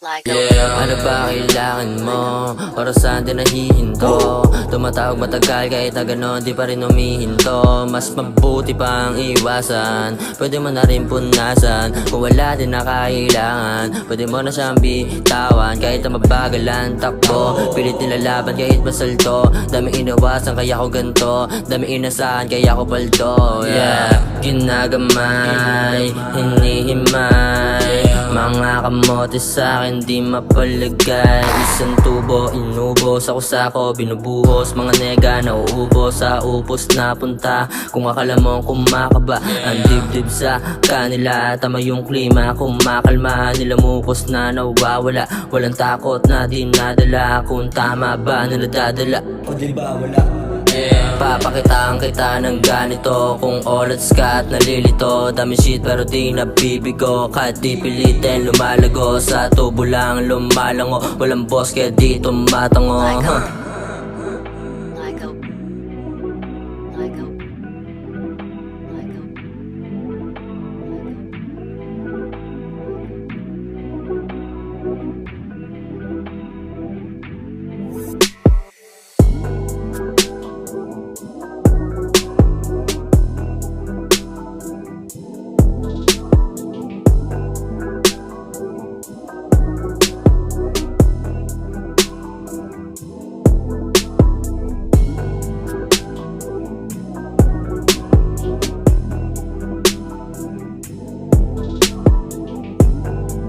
Yeah, ano ba kailangan mo? Orasan din nahihinto. Tumatawag matagal kahit na ganon di pa rin humihinto. Mas mabuti pang iwasan, pwede mo na rin punasan. Kung wala din na kailangan, pwede mo na siyang bitawan. Kahit na mabagalan takbo, pilit nilalaban kahit masalto. Daming inawasan kaya ko ganto, daming inasahan kaya ko paldo. Yeah, ginagamay, hinihimay, mga kamote sa'kin di mapalagay. Isang tubo, inubos ako sako, binubuhos. Mga nega nauubos sa upos na punta. Kung akala mong kumakaba, ang dibdib sa kanila. Tama yung klima, kumakalma. Nilamukos na nawawala, walang takot na dinadala. Kung tama ba na nadadala o di ba wala? Papakitaan kita ng ganito. Kung olats ka at nalilito, dami shit pero di nabibigo. Kahit di pilitin lumalago, sa tubo lang lumalango. Walang boss kaya di tumatango.